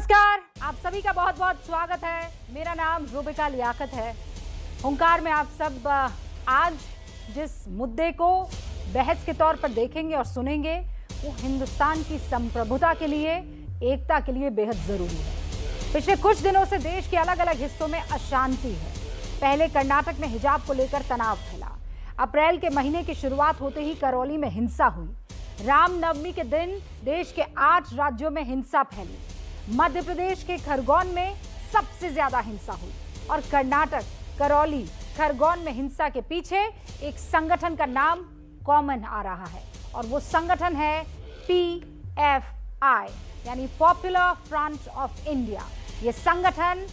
नमस्कार, आप सभी का बहुत बहुत स्वागत है। मेरा नाम रूबिका लियाकत है। हुंकार में आप सब आज जिस मुद्दे को बहस के तौर पर देखेंगे और सुनेंगे वो हिंदुस्तान की संप्रभुता के लिए, एकता के लिए बेहद जरूरी है। पिछले कुछ दिनों से देश के अलग अलग हिस्सों में अशांति है। पहले कर्नाटक में हिजाब को लेकर तनाव फैला। अप्रैल के महीने की शुरुआत होते ही करौली में हिंसा हुई। रामनवमी के दिन देश के 8 राज्यों में हिंसा फैली। मध्य प्रदेश के खरगोन में सबसे ज्यादा हिंसा हुई और कर्नाटक करौली खरगोन में हिंसा के पीछे एक संगठन का नाम कॉमन आ रहा है और वो संगठन है PFI यानी पॉपुलर फ्रंट ऑफ इंडिया। ये संगठन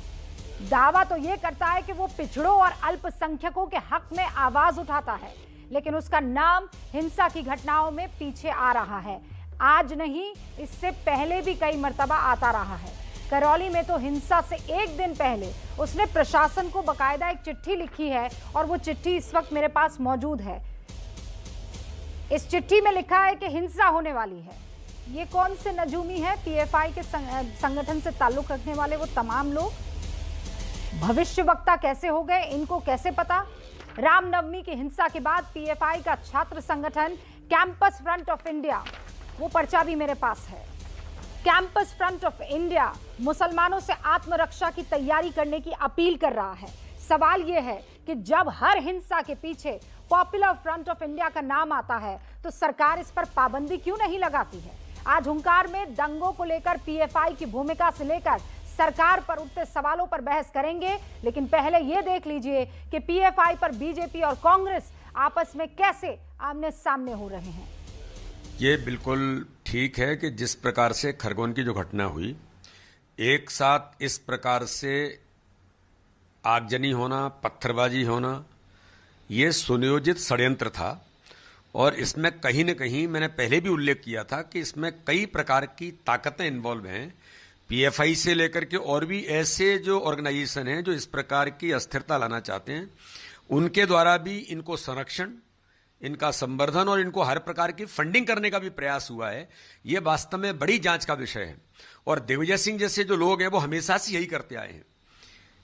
दावा तो ये करता है कि वो पिछड़ों और अल्पसंख्यकों के हक में आवाज उठाता है, लेकिन उसका नाम हिंसा की घटनाओं में पीछे आ रहा है। आज नहीं, इससे पहले भी कई मर्तबा आता रहा है। करौली में तो हिंसा से एक दिन पहले उसने प्रशासन को बकायदा एक चिट्ठी लिखी है और वो चिट्ठी इस वक्त मेरे पास मौजूद है। इस चिट्ठी में लिखा है कि हिंसा होने वाली है। ये कौन से नजूमी है? PFI के संगठन से ताल्लुक रखने वाले वो तमाम लोग भविष्यवक्ता कैसे हो गए, इनको कैसे पता? रामनवमी की हिंसा के बाद PFI का छात्र संगठन कैंपस फ्रंट ऑफ इंडिया, वो पर्चा भी मेरे पास है। कैंपस फ्रंट ऑफ इंडिया मुसलमानों से आत्मरक्षा की तैयारी करने की अपील कर रहा है। सवाल यह है कि जब हर हिंसा के पीछे पॉपुलर फ्रंट ऑफ इंडिया का नाम आता है तो सरकार इस पर पाबंदी क्यों नहीं लगाती है? आज हुंकार में दंगों को लेकर PFI की भूमिका से लेकर सरकार पर उठते सवालों पर बहस करेंगे, लेकिन पहले यह देख लीजिए कि PFI पर बीजेपी और कांग्रेस आपस में कैसे आमने सामने हो रहे हैं। ये बिल्कुल ठीक है कि जिस प्रकार से खरगोन की जो घटना हुई, एक साथ इस प्रकार से आगजनी होना, पत्थरबाजी होना, ये सुनियोजित षड्यंत्र था और इसमें कहीं न कहीं मैंने पहले भी उल्लेख किया था कि इसमें कई प्रकार की ताकतें इन्वॉल्व हैं। PFI से लेकर के और भी ऐसे जो ऑर्गेनाइजेशन हैं जो इस प्रकार की अस्थिरता लाना चाहते हैं, उनके द्वारा भी इनको संरक्षण, इनका संवर्धन और इनको हर प्रकार की फंडिंग करने का भी प्रयास हुआ है। ये वास्तव में बड़ी जांच का विषय है और दिग्विजय सिंह जैसे जो लोग हैं वो हमेशा से यही करते आए हैं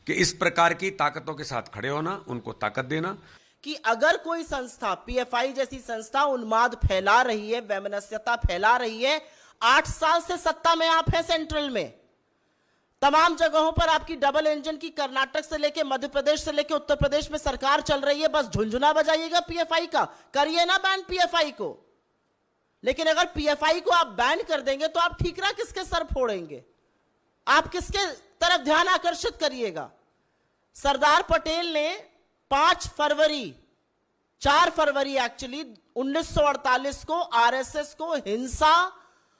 कि इस प्रकार की ताकतों के साथ खड़े होना, उनको ताकत देना। कि अगर कोई संस्था, PFI जैसी संस्था उन्माद फैला रही है, वैमनस्यता फैला रही है, 8 साल से सत्ता में आप हैं, सेंट्रल में तमाम जगहों पर आपकी डबल इंजन की, कर्नाटक से लेके मध्य प्रदेश से लेके उत्तर प्रदेश में सरकार चल रही है, बस झुंझुना बजाइएगा PFI का, करिए ना बैन PFI को। लेकिन अगर PFI को आप बैन कर देंगे तो आप ठीकरा किसके सर फोड़ेंगे? आप किसके तरफ ध्यान आकर्षित करिएगा? सरदार पटेल ने 4 फरवरी एक्चुअली 1948 को RSS को हिंसा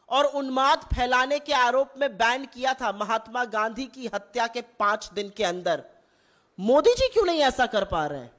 और उन्माद फैलाने के आरोप में बैन किया था, महात्मा गांधी की हत्या के 5 दिन के अंदर। मोदी जी क्यों नहीं ऐसा कर पा रहे हैं?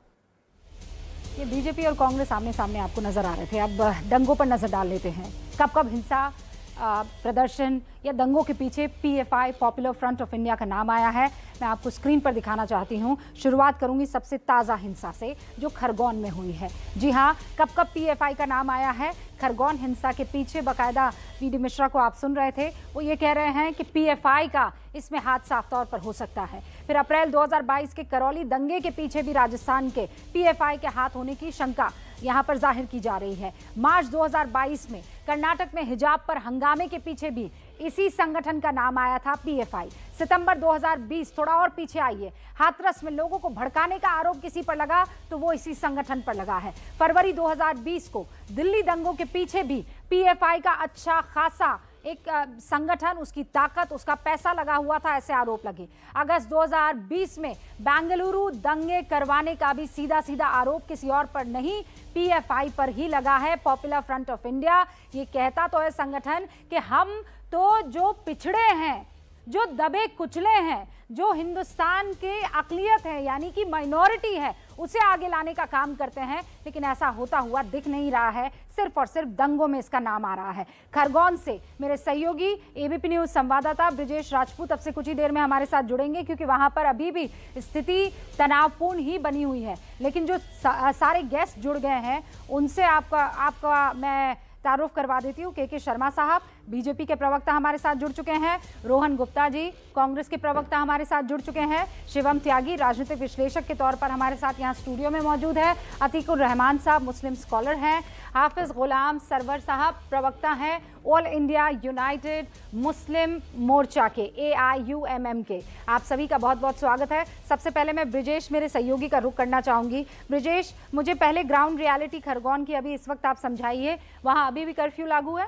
ये बीजेपी और कांग्रेस आमने सामने आपको नजर आ रहे थे। अब दंगों पर नजर डाल लेते हैं। कब कब हिंसा, प्रदर्शन या दंगों के पीछे PFI popular front of India का नाम आया है, मैं आपको स्क्रीन पर दिखाना चाहती हूं। शुरुआत करूंगी सबसे ताज़ा हिंसा से जो खरगोन में हुई है। जी हां, कब कब PFI का नाम आया है। खरगोन हिंसा के पीछे बाकायदा VD मिश्रा को आप सुन रहे थे, वो ये कह रहे हैं कि PFI का इसमें हाथ साफ तौर पर हो सकता है। फिर अप्रैल 2022 के करौली दंगे के पीछे भी राजस्थान के PFI के हाथ होने की शंका यहां पर जाहिर की जा रही है। मार्च 2022 में कर्नाटक में हिजाब पर हंगामे के पीछे भी इसी संगठन का नाम आया था, PFI। सितंबर 2020, थोड़ा और पीछे आइए, हाथरस में लोगों को भड़काने का आरोप किसी पर लगा तो वो इसी संगठन पर लगा है। फरवरी 2020 को दिल्ली दंगों के पीछे भी PFI का अच्छा खासा एक संगठन, उसकी ताकत, उसका पैसा लगा हुआ था, ऐसे आरोप लगे। अगस्त 2020 में बेंगलुरु दंगे करवाने का भी सीधा सीधा आरोप किसी और पर नहीं, PFI पर ही लगा है। पॉपुलर फ्रंट ऑफ इंडिया ये कहता तो है संगठन कि हम तो जो पिछड़े हैं, जो दबे कुचले हैं, जो हिंदुस्तान के अकलियत है यानी कि माइनॉरिटी है, उसे आगे लाने का काम करते हैं, लेकिन ऐसा होता हुआ दिख नहीं रहा है। सिर्फ और सिर्फ दंगों में इसका नाम आ रहा है। खरगोन से मेरे सहयोगी ABP न्यूज संवाददाता ब्रिजेश राजपूत अब से कुछ ही देर में हमारे साथ जुड़ेंगे, क्योंकि वहां पर अभी भी स्थिति तनावपूर्ण ही बनी हुई है। लेकिन जो सारे गेस्ट जुड़ गए हैं उनसे आपका मैं तारुफ करवा देती हूँ। के शर्मा साहब, बीजेपी के प्रवक्ता हमारे साथ जुड़ चुके हैं, रोहन गुप्ता जी कांग्रेस के प्रवक्ता हमारे साथ जुड़ चुके हैं, शिवम त्यागी राजनीतिक विश्लेषक के तौर पर हमारे साथ यहाँ स्टूडियो में मौजूद है, अतीकुर रहमान साहब मुस्लिम स्कॉलर हैं, हाफिज गुलाम सरवर साहब प्रवक्ता हैं ऑल इंडिया यूनाइटेड मुस्लिम मोर्चा के AIUMM के। आप सभी का बहुत बहुत स्वागत है। सबसे पहले मैं ब्रिजेश मेरे सहयोगी का रुख करना चाहूंगी। ब्रिजेश, मुझे पहले ग्राउंड रियलिटी खरगोन की अभी इस वक्त आप समझाइए, वहां अभी भी कर्फ्यू लागू है?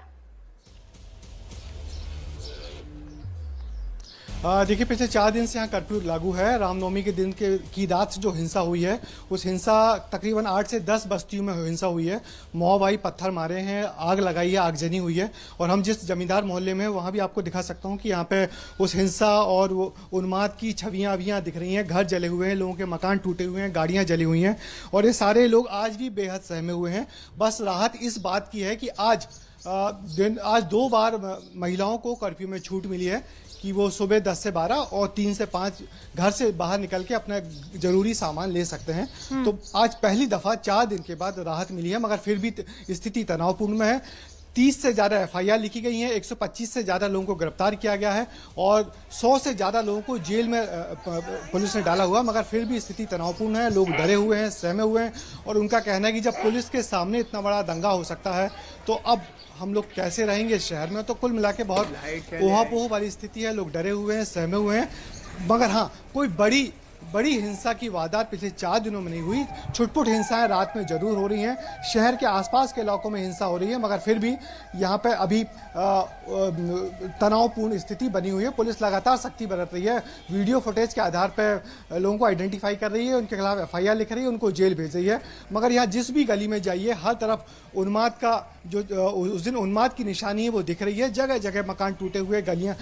देखिए, पिछले 4 दिन से यहाँ कर्फ्यू लागू है। रामनवमी के दिन की रात से जो हिंसा हुई है, उस हिंसा तकरीबन 8 से 10 बस्तियों में हिंसा हुई है। मॉब आई, पत्थर मारे हैं, आग लगाई है, आगजनी हुई है। और हम जिस जमींदार मोहल्ले में, वहाँ भी आपको दिखा सकता हूँ कि यहाँ पे उस हिंसा और वो उन्माद की छवियाँ अभी यहाँ दिख रही हैं। घर जले हुए हैं, लोगों के मकान टूटे हुए हैं, गाड़ियाँ जली हुई हैं और ये सारे लोग आज भी बेहद सहमे हुए हैं। बस राहत इस बात की है कि आज 2 बार महिलाओं को कर्फ्यू में छूट मिली है कि वो सुबह 10 से 12 और 3 से 5 घर से बाहर निकल के अपना जरूरी सामान ले सकते हैं। तो आज पहली दफा 4 दिन के बाद राहत मिली है, मगर फिर भी स्थिति तनावपूर्ण में है। 30 से ज़्यादा FIR लिखी गई हैं, 125 से ज़्यादा लोगों को गिरफ्तार किया गया है और 100 से ज़्यादा लोगों को जेल में पुलिस ने डाला हुआ, मगर फिर भी स्थिति तनावपूर्ण है। लोग डरे हुए हैं, सहमे हुए हैं और उनका कहना है कि जब पुलिस के सामने इतना बड़ा दंगा हो सकता है तो अब हम लोग कैसे रहेंगे शहर में। तो कुल मिला के बहुत ऊहापोह वाली स्थिति है। लोग डरे हुए हैं, सहमे हुए हैं, मगर हाँ, कोई बड़ी हिंसा की वारदात पिछले 4 दिनों में नहीं हुई। छुटपुट हिंसाएं रात में जरूर हो रही हैं, शहर के आसपास के इलाकों में हिंसा हो रही है, मगर फिर भी यहाँ पे अभी तनावपूर्ण स्थिति बनी हुई है। पुलिस लगातार सख्ती बरत रही है, वीडियो फुटेज के आधार पर लोगों को आइडेंटिफाई कर रही है, उनके खिलाफ FIR लिख रही है, उनको जेल भेज रही है। मगर यहाँ जिस भी गली में जाइए, हर तरफ उन्माद का जो उस दिन उन्माद की निशानी है वो दिख रही है। जगह जगह मकान टूटे हुए, गलियाँ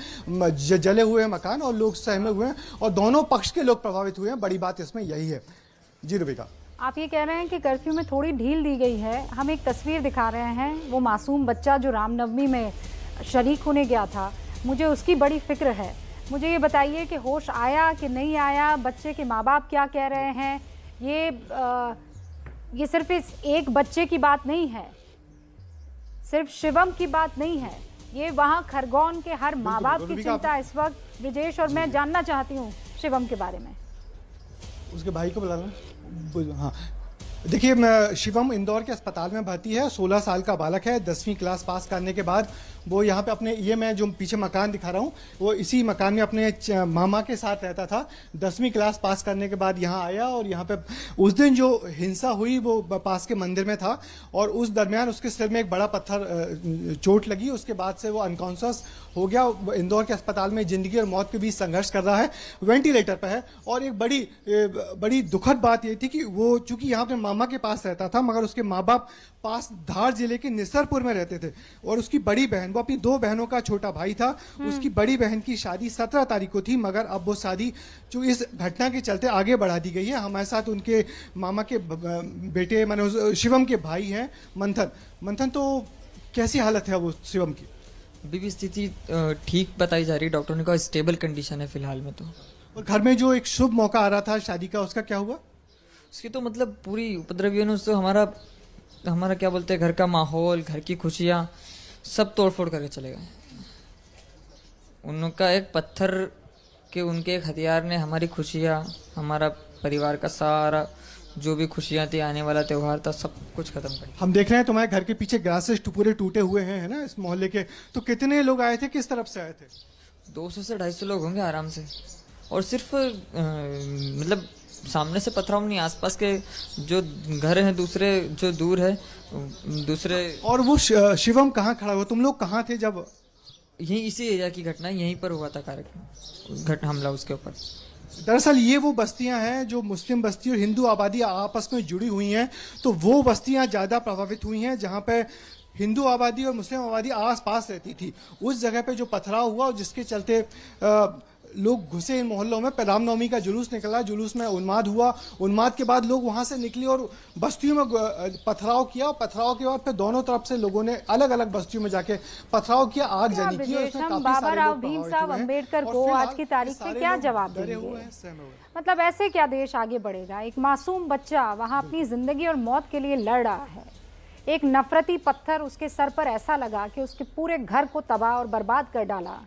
जले हुए मकान और लोग सहमे हुए हैं और दोनों पक्ष के लोग प्रभावित हुए हैं। बड़ी बात इसमें यही है। जी रुबिका, आप ये कह रहे हैं कि कर्फ्यू में थोड़ी ढील दी गई है। हम एक तस्वीर दिखा रहे हैं, वो मासूम बच्चा जो रामनवमी में शरीक होने गया था, मुझे उसकी बड़ी फिक्र है। मुझे ये बताइए कि होश आया कि नहीं आया, बच्चे के माँ बाप क्या कह रहे हैं? ये सिर्फ इस एक बच्चे की बात नहीं है, सिर्फ शिवम की बात नहीं है, ये वहाँ खरगोन के हर माँ बाप की चिंता इस वक्त। ब्रिजेश, और मैं जानना चाहती हूँ शिवम के बारे में। उसके भाई को बुला लो। हाँ, देखिए, शिवम इंदौर के अस्पताल में भर्ती है। 16 साल का बालक है। 10वीं क्लास पास करने के बाद वो यहाँ पे अपने, ये मैं जो पीछे मकान दिखा रहा हूँ, वो इसी मकान में अपने मामा के साथ रहता था। 10वीं क्लास पास करने के बाद यहाँ आया और यहाँ पे उस दिन जो हिंसा हुई वो पास के मंदिर में था और उस दरमियान उसके सिर में एक बड़ा पत्थर चोट लगी। उसके बाद से वो अनकॉन्शियस हो गया। इंदौर के अस्पताल में जिंदगी और मौत के बीच संघर्ष कर रहा है, वेंटिलेटर पर है। और एक बड़ी दुखद बात ये थी कि वो चूंकि यहाँ पे मामा के पास रहता था, मगर उसके माँ बाप पास धार जिले के निसरपुर में रहते थे और उसकी बड़ी बहन, वो अपनी 2 बहनों का छोटा भाई था, उसकी बड़ी बहन की शादी 17 तारीख को थी, मगर अब वो शादी जो इस घटना के चलते आगे बढ़ा दी गई है। हमारे साथ उनके मामा के बेटे माने शिवम के भाई हैं मंथन। तो कैसी हालत है वो शिवम की? अभी भी स्थिति ठीक बताई जा रही है, डॉक्टर ने कहा स्टेबल कंडीशन है फिलहाल में। तो और घर में जो एक शुभ मौका आ रहा था शादी का, उसका क्या हुआ? उसकी तो मतलब पूरी उपद्रवियों ने उससे हमारा क्या बोलते हैं, घर का माहौल, घर की खुशियाँ सब तोड़फोड़ करके चले गए। उनका एक पत्थर के, उनके एक हथियार ने हमारी खुशियाँ, हमारा परिवार का सारा जो भी खुशियाँ थी, आने वाला त्यौहार था, सब कुछ खत्म कर। हम देख रहे हैं तुम्हारे घर के पीछे ग्रासेस पूरे टूटे हुए हैं, है ना, इस मोहल्ले के। तो कितने लोग आए थे, किस तरफ से आए थे? 200 से 250 लोग होंगे आराम से। और सिर्फ मतलब सामने से पथराव नहीं, आसपास के जो घर हैं दूसरे जो दूर है दूसरे। और वो शिवम कहाँ खड़ा हुआ? तुम लोग कहाँ थे जब? यही इसी एरिया की घटना, यहीं पर हुआ था कार्यक्रम, हमला उसके ऊपर। दरअसल ये वो बस्तियां हैं जो मुस्लिम बस्ती और हिंदू आबादी आपस में जुड़ी हुई हैं। तो वो बस्तियां ज्यादा प्रभावित हुई हैं जहां पे हिंदू आबादी और मुस्लिम आबादी आस पास रहती थी। उस जगह पे जो पथराव हुआ और जिसके चलते लोग घुसे इन मोहल्लों में। रामनवमी का जुलूस निकला, जुलूस में उन्माद हुआ। उन्माद के बाद लोग वहां से निकले और बस्तियों में पथराव किया। पथराव के बाद फिर दोनों तरफ से लोगों ने अलग अलग बस्तियों में जाके पथराव किया, आगजनी की। और हम बाबा राव भीमराव अंबेडकर को आज की तारीख में क्या जवाब देंगे? मतलब ऐसे क्या देश आगे बढ़ेगा? एक मासूम बच्चा वहां अपनी जिंदगी और मौत के लिए लड़ रहा है, एक नफरती पत्थर उसके सर पर ऐसा लगा कि उसके पूरे घर को तबाह और बर्बाद कर डाला।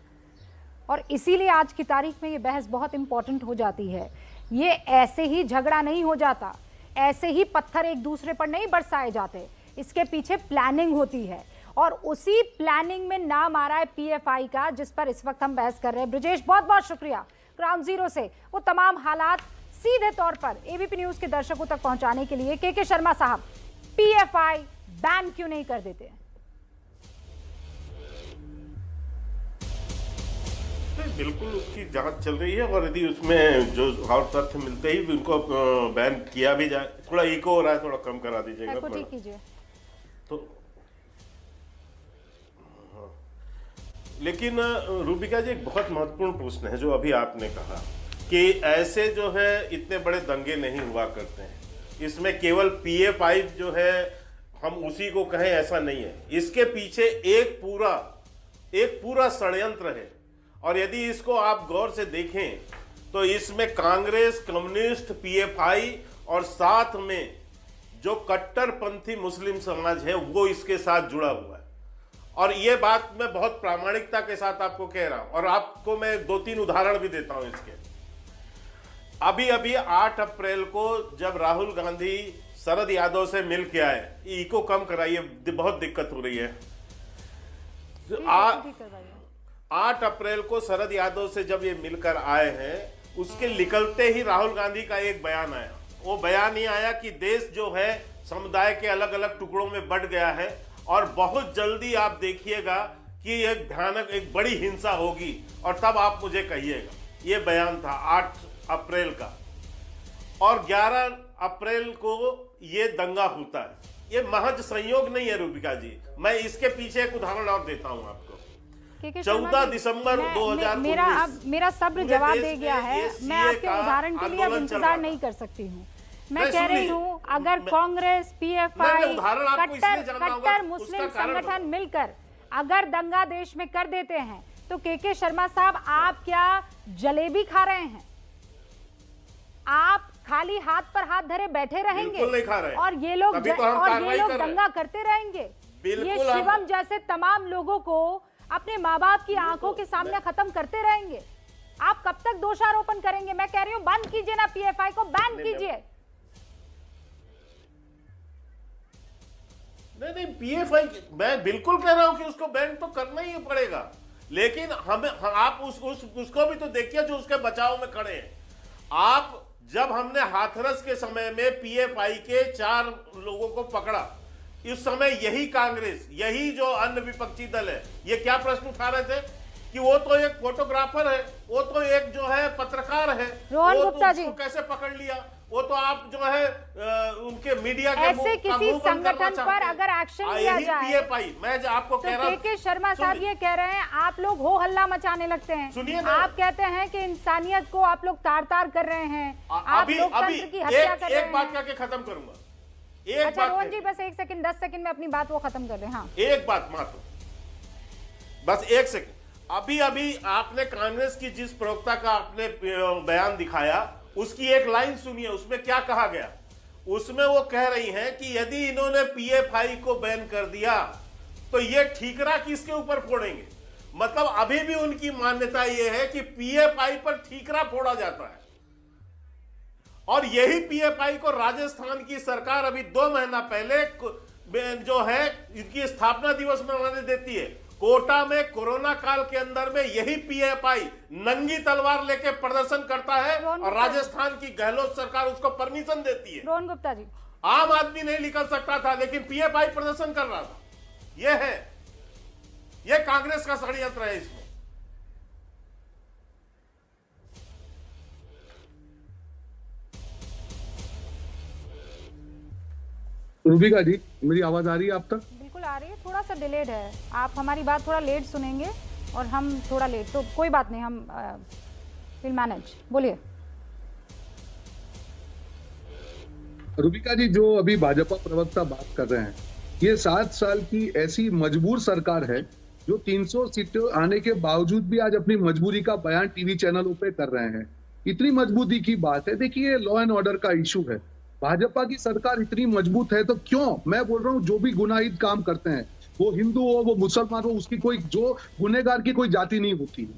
और इसीलिए आज की तारीख में ये बहस बहुत इंपॉर्टेंट हो जाती है। ये ऐसे ही झगड़ा नहीं हो जाता, ऐसे ही पत्थर एक दूसरे पर नहीं बरसाए जाते, इसके पीछे प्लानिंग होती है। और उसी प्लानिंग में नाम आ रहा है पीएफआई का, जिस पर इस वक्त हम बहस कर रहे हैं। ब्रिजेश, बहुत बहुत शुक्रिया ग्राउंड जीरो से वो तमाम हालात सीधे तौर पर एबीपी न्यूज के दर्शकों तक पहुंचाने के लिए। के शर्मा साहब, पीएफआई बैन क्यों नहीं कर देते? बिल्कुल उसकी जांच चल रही है, और यदि उसमें जो और तथ्य मिलते ही उनको बैन किया भी जाए। थोड़ा इको हो रहा है, थोड़ा कम करा दीजिएगा। ठीक कीजिए। तो हाँ। लेकिन रूबिका जी, एक बहुत महत्वपूर्ण प्रश्न है जो अभी आपने कहा कि ऐसे जो है इतने बड़े दंगे नहीं हुआ करते हैं, इसमें केवल पीएफआई जो है हम उसी को कहें ऐसा नहीं है। इसके पीछे एक पूरा षड्यंत्र है। और यदि इसको आप गौर से देखें तो इसमें कांग्रेस, कम्युनिस्ट, पीएफआई और साथ में जो कट्टरपंथी मुस्लिम समाज है वो इसके साथ जुड़ा हुआ है। और ये बात मैं बहुत प्रामाणिकता के साथ आपको कह रहा हूं, और आपको मैं 2-3 उदाहरण भी देता हूं इसके। अभी 8 अप्रैल को जब राहुल गांधी शरद यादव से मिल के आए, इको कम कराइए, बहुत दिक्कत हो रही है। 8 अप्रैल को शरद यादव से जब ये मिलकर आए हैं, उसके निकलते ही राहुल गांधी का एक बयान आया। वो बयान ही आया कि देश जो है समुदाय के अलग अलग टुकड़ों में बंट गया है और बहुत जल्दी आप देखिएगा कि एक भयानक, एक बड़ी हिंसा होगी और तब आप मुझे कहिएगा। ये बयान था 8 अप्रैल का। और 11 अप्रैल को ये दंगा होता है। ये महज संयोग नहीं है रूबिका जी, मैं इसके पीछे एक उदाहरण और देता हूं आपको। 14 दिसंबर 2019 मेरा सब्र जवाब दे गया है। मैं आपके उदाहरण के लिए अब इंतजार नहीं कर सकती हूँ। मैं कह रही हूँ, अगर कांग्रेस, पीएफआई, कट्टर मुस्लिम संगठन मिलकर अगर दंगा देश में कर देते हैं तो के शर्मा साहब, आप क्या जलेबी खा रहे हैं? आप खाली हाथ पर हाथ धरे बैठे रहेंगे और ये लोग दंगा करते रहेंगे? ये शिवम जैसे तमाम लोगों को अपने माँ बाप की आंखों के सामने खत्म करते रहेंगे? आप कब तक दोषारोपण करेंगे? मैं कह रही हूँ बंद कीजिए ना, पीएफआई को बैन कीजिए। नहीं, पीएफआई मैं बिल्कुल कह रहा हूं कि उसको बैन तो करना ही पड़ेगा, लेकिन आप उसको भी तो देखिए जो उसके बचाव में खड़े हैं। आप जब हमने हाथरस के समय में पीएफआई के 4 लोगों को पकड़ा, इस समय यही कांग्रेस, यही जो अन्य विपक्षी दल है, ये क्या प्रश्न उठा रहे थे कि वो तो एक फोटोग्राफर है, वो तो एक जो है पत्रकार है, रोहन गुप्ता जी, कैसे पकड़ लिया? वो तो आप जो है उनके मीडिया के ऐसे किसी संगठन पर अगर एक्शन लिया जाए, पीएफआई, मैं आपको कह रहा हूं, के शर्मा साहब ये कह रहे हैं आप लोग हो हल्ला मचाने लगते हैं। सुनिए, आप कहते हैं कि इंसानियत को आप लोग तार-तार कर रहे हैं, आप लोकतंत्र की हत्या कर रहे हैं। एक बात करके खत्म करूंगा। अच्छा रोहन जी, बस 1 सेकंड, 10 सेकंड में अपनी बात वो खत्म कर दें। हाँ, एक बात मात्र, बस 1 सेकंड। अभी आपने कांग्रेस की जिस प्रवक्ता का आपने बयान दिखाया, उसकी एक लाइन सुनिए, उसमें क्या कहा गया। उसमें वो कह रही हैं कि यदि इन्होंने पीएफआई को बैन कर दिया तो ये ठीकरा किसके ऊपर फोड़ेंगे। मतलब अभी भी उनकी मान्यता ये है कि पीएफआई पर ठीकरा फोड़ा जाता है। और यही पीएफआई को राजस्थान की सरकार अभी 2 महीना पहले जो है इनकी स्थापना दिवस मनाने देती है। कोटा में कोरोना काल के अंदर में यही पीएफआई नंगी तलवार लेके प्रदर्शन करता है और राजस्थान की गहलोत सरकार उसको परमिशन देती है। रोहन गुप्ता जी, आम आदमी नहीं निकल सकता था, लेकिन पीएफआई प्रदर्शन कर रहा था। यह कांग्रेस का षड्यंत्र है इसमें। रूबिका जी, मेरी आवाज आ रही है आप तक? बिल्कुल आ रही है, थोड़ा सा डिलेड है। आप हमारी बात थोड़ा लेट सुनेंगे और हम थोड़ा लेट, तो कोई बात नहीं, हम विल मैनेज। बोलिए। रूबिका जी, जो अभी भाजपा प्रवक्ता बात कर रहे हैं, ये 7 साल की ऐसी मजबूर सरकार है जो 300 सीटें आने के बावजूद भी आज अपनी मजबूरी का बयान टीवी चैनलों पे कर रहे हैं। इतनी मजबूती की बात है। देखिए, लॉ एंड ऑर्डर का इशू है। भाजपा की सरकार इतनी मजबूत है तो क्यों, मैं बोल रहा हूँ जो भी गुनाहित काम करते हैं, वो हिंदू हो वो मुसलमान हो, उसकी कोई जो गुनेगार की कोई जाति नहीं होती,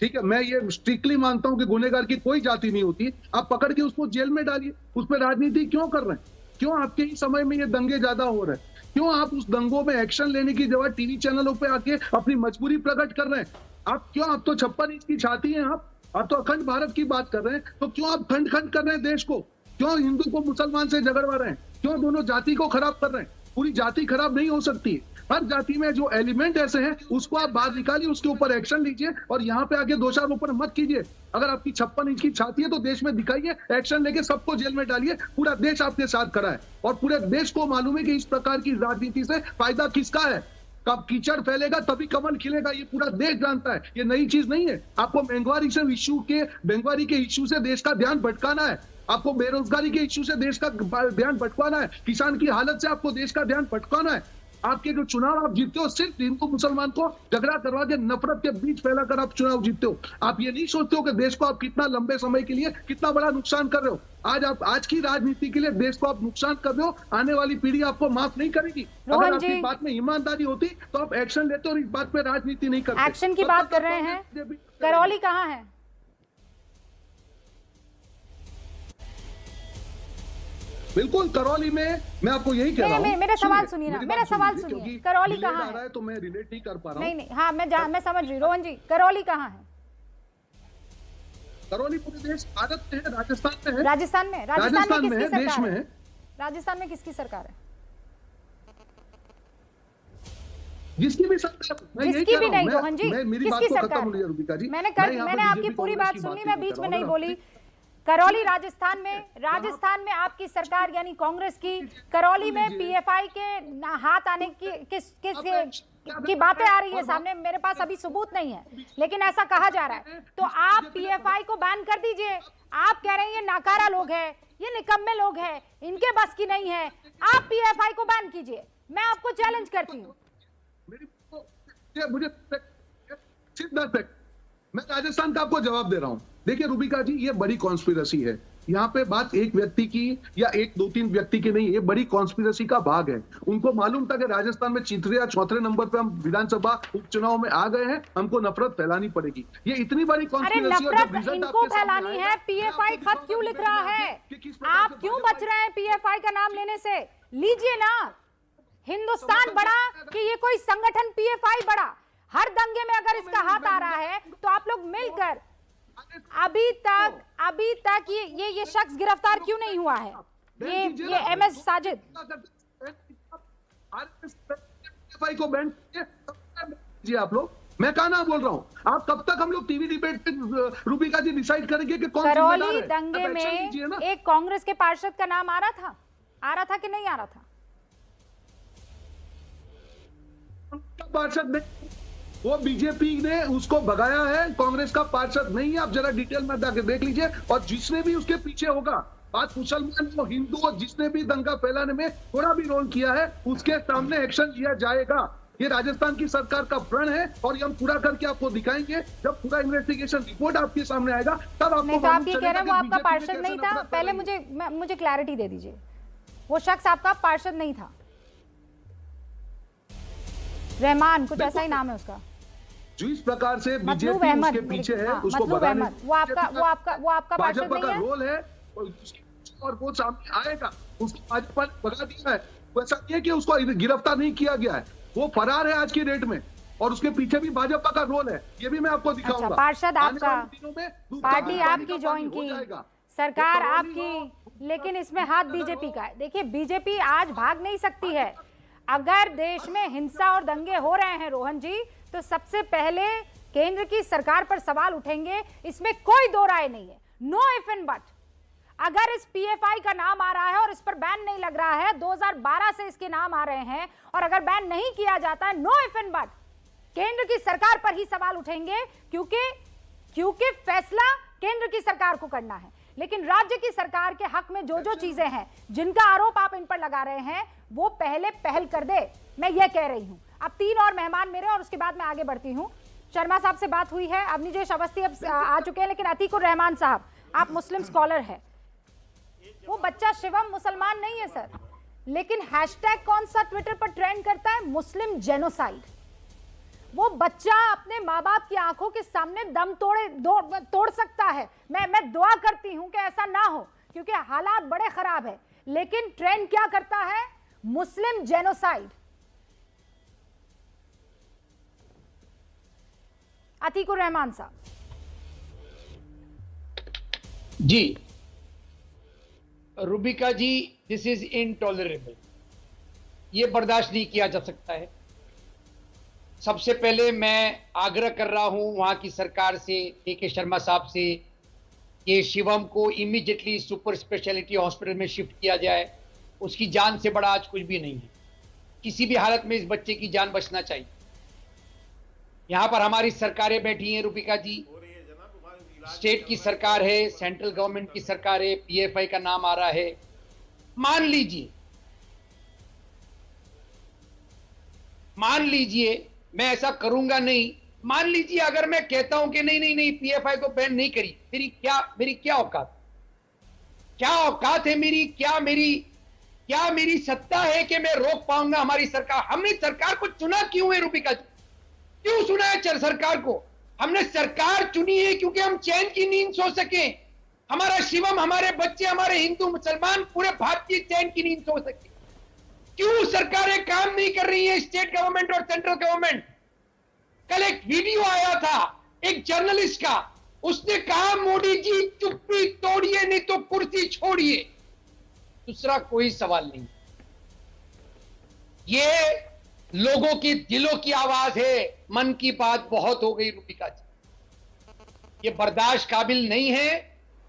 ठीक है, मैं ये स्ट्रिक्टली मानता हूं कि गुनेगार की कोई जाति नहीं होती। आप पकड़ के उसको जेल में डालिए, उसमें राजनीति क्यों कर रहे हैं? क्यों आपके ही समय में ये दंगे ज्यादा हो रहे हैं? क्यों आप उस दंगों में एक्शन लेने की जगह टीवी चैनलों पे आके अपनी मजबूरी प्रकट कर रहे हैं? आप क्यों, आप तो 56 इंच की छाती हैं, आप तो अखंड भारत की बात कर रहे हैं, तो क्यों आप खंड खंड कर रहे हैं देश को? क्यों हिंदू को मुसलमान से झगड़वा रहे हैं? क्यों दोनों जाति को खराब कर रहे हैं? पूरी जाति खराब नहीं हो सकती। हर जाति में जो एलिमेंट ऐसे हैं उसको आप बाहर निकालिए, उसके ऊपर एक्शन लीजिए और यहाँ पे आके दोषारोपण मत कीजिए। अगर आपकी 56 इंच की छाती है तो देश में दिखाइए, एक्शन लेके सबको जेल में डालिए। पूरा देश आपके साथ खड़ा है और पूरे देश को मालूम है कि इस प्रकार की राजनीति से फायदा किसका है। कब कीचड़ फैलेगा तभी कमल खिलेगा, ये पूरा देश जानता है, ये नई चीज नहीं है। आपको महंगाई के इश्यू से देश का ध्यान भटकाना है, आपको बेरोजगारी के इश्यू से देश का ध्यान भटकाना है, किसान की हालत से आपको देश का ध्यान भटकाना है। आपके जो चुनाव आप जीतते हो सिर्फ हिंदू मुसलमान को झगड़ा करवा के नफरत के बीच फैलाकर आप चुनाव जीतते हो। आप ये नहीं सोचते हो कि देश को आप कितना लंबे समय के लिए कितना बड़ा नुकसान कर रहे हो। आज की राजनीति के लिए देश को आप नुकसान कर रहे हो, आने वाली पीढ़ी आपको माफ नहीं करेगी। अगर आपकी बात में ईमानदारी होती तो आप एक्शन लेते और इस बात पे राजनीति नहीं करते। एक्शन की बात कर रहे हैं, करौली कहाँ है? बिल्कुल करौली में, मैं आपको यही कह रहा हूँ। मेरा सवाल सुनिए ना, मेरा सवाल सुनिए, करौली कहाँ है? तो मैं रिलेट नहीं कर पा रहा हूँ। नहीं, हाँ मैं समझ रही। रोहन जी, करौली कहाँ है? करौली पूरे देश भारत में है, राजस्थान में है। राजस्थान में किसकी सरकार देश में है? राजस्थान में किसकी सरकार है? जिसकी भी सरकार, जिसकी भी नहीं रोहन जी, किसकी सरकार? मैंने आपकी पूरी बात सुनी, मैं बीच में नहीं बोली। करौली राजस्थान में आपकी सरकार यानी कांग्रेस की, करौली में पीएफआई के हाथ आने की बातें आ रही है सामने। मेरे पास अभी सबूत नहीं है, लेकिन ऐसा कहा जा रहा है। तो आप पीएफआई को बैन कर दीजिए। आप कह रहे हैं ये नाकारा लोग हैं, ये निकम्मे लोग हैं, इनके बस की नहीं है। आप पीएफआई को बैन कीजिए, मैं आपको चैलेंज करती हूँ। मैं राजस्थान का आपको जवाब दे रहा हूं। देखिए रूबिका जी, ये बड़ी कॉन्स्पिरेसी है। यहाँ पे बात एक व्यक्ति की या एक दो तीन व्यक्ति की नहीं, ये बड़ी कॉन्स्पिरेसी का भाग है। उनको मालूम था कि राजस्थान में तीसरे या चौथे नंबर पे हम विधानसभा उपचुनाव में आ गए हैं, हमको नफरत फैलानी पड़ेगी। ये इतनी बड़ी कॉन्स्पिरेसी है। नफरत इनको फैलानी है। पीएफआई खत क्यों लिख रहा है? आप क्यों बच रहे हैं पीएफआई का नाम लेने से? लीजिए ना, हिंदुस्तान बड़ा कि ये कोई संगठन पीएफआई बड़ा? हर दंगे में अगर इसका हाथ आ रहा है तो आप लोग मिलकर, अभी तक ये शख्स गिरफ्तार क्यों नहीं हुआ है? ये एमएस साजिद को बैन जी आप लोग, मैं कहा ना बोल रहा हूँ। आप कब तक हम लोग टीवी डिबेट पे रूबिका जी डिसाइड करेंगे कि कौन करौली दंगे में एक कांग्रेस के पार्षद का नाम आ रहा था कि नहीं आ रहा था? पार्षद नहीं, वो बीजेपी ने उसको भगाया है, कांग्रेस का पार्षद नहीं है। आप जरा डिटेल में जाके देख लीजिए। और जिसने भी उसके पीछे होगा, आज मुसलमान हो हिंदू हो, जिसने भी दंगा फैलाने में थोड़ा भी रोल किया है उसके सामने एक्शन लिया जाएगा। ये राजस्थान की सरकार का प्रण है और ये हम पूरा करके आपको दिखाएंगे। जब पूरा इन्वेस्टिगेशन रिपोर्ट आपके सामने आएगा तब आपको नहीं, तो आप ये कह रहे हैं वो आपका पार्षद नहीं था? पहले मुझे क्लैरिटी दे दीजिए, वो शख्स आपका पार्षद नहीं था? रहमान कुछ ऐसा ही नाम है उसका, जिस प्रकार से बीजेपी उसके पीछे है, उसको भगाने, वो आपका पार्षद नहीं है? रोल है और वो सामने आएगा। उसको भाजपा ने भगा दिया है। वैसा नहीं है कि उसको गिरफ्तार नहीं किया गया है, वो फरार है आज की डेट में और उसके पीछे भी भाजपा का रोल है। ये भी मैं आपको दिखाऊंगा। अच्छा, पार्षद आपका, पार्टी आपकी ज्वाइन की, सरकार आपकी, लेकिन इसमें हाथ बीजेपी का है। देखिए, बीजेपी आज भाग नहीं सकती है। अगर देश में हिंसा और दंगे हो रहे हैं रोहन जी, तो सबसे पहले केंद्र की सरकार पर सवाल उठेंगे, इसमें कोई दो राय नहीं है। Know if and but. अगर इस पीएफआई का नाम आ रहा है और इस पर बैन नहीं लग रहा है, 2012 से इसके नाम आ रहे हैं, और अगर बैन नहीं किया जाता है, नो इफ एंड बट केंद्र की सरकार पर ही सवाल उठेंगे, क्योंकि फैसला केंद्र की सरकार को करना है। लेकिन राज्य की सरकार के हक में जो चीजें हैं, जिनका आरोप आप इन पर लगा रहे हैं, वो पहले पहल कर दे, मैं ये कह रही हूं। अब 3 और मेहमान मेरे, और उसके बाद मैं आगे बढ़ती हूं। शर्मा साहब से बात हुई है, अवनीजेश अवस्थी अब आ चुके हैं, लेकिन अतीकुर रहमान साहब, आप मुस्लिम स्कॉलर हैं, वो बच्चा शिवम मुसलमान नहीं है सर, लेकिन हैशटैग कौन सा ट्विटर पर ट्रेंड करता है? मुस्लिम जेनोसाइड। वो बच्चा अपने माँ बाप की आंखों के सामने दम तोड़ सकता है। मैं दुआ करती हूं कि ऐसा ना हो, क्योंकि हालात बड़े खराब है, लेकिन ट्रेंड क्या करता है? मुस्लिम जेनोसाइड। अतीकुर रहमान साहब। जी रुबिका जी, दिस इज इनटॉलरेबल, ये बर्दाश्त नहीं किया जा सकता है। सबसे पहले मैं आग्रह कर रहा हूं वहां की सरकार से, के शर्मा साहब से, कि शिवम को इमीडिएटली सुपर स्पेशलिटी हॉस्पिटल में शिफ्ट किया जाए। उसकी जान से बड़ा आज कुछ भी नहीं है। किसी भी हालत में इस बच्चे की जान बचना चाहिए। यहां पर हमारी सरकारें बैठी हैं रुबिका जी, स्टेट की सरकार है, सेंट्रल गवर्नमेंट की सरकार है, पीएफआई का नाम आ रहा है। मान लीजिए मैं ऐसा करूंगा नहीं, मान लीजिए अगर मैं कहता हूं कि नहीं पीएफआई को बैन नहीं करी, मेरी क्या औकात है मेरी, क्या मेरी सत्ता है कि मैं रोक पाऊंगा हमारी सरकार? हमने सरकार को चुना क्यों है रुबिका जी? क्यों सुना है सरकार को? हमने सरकार चुनी है क्योंकि हम चैन की नींद सो सके। हमारा शिवम, हमारे बच्चे, हमारे हिंदू मुसलमान, पूरे भारतीय चैन की नींद सो सके। क्यों सरकारें काम नहीं कर रही है, स्टेट गवर्नमेंट और सेंट्रल गवर्नमेंट? कल एक वीडियो आया था एक जर्नलिस्ट का, उसने कहा मोदी जी चुप्पी तोड़िए नहीं तो कुर्सी छोड़िए। दूसरा कोई सवाल नहीं। ये लोगों की दिलों की आवाज है। मन की बात बहुत हो गई रुबिका जी, ये बर्दाश्त काबिल नहीं है।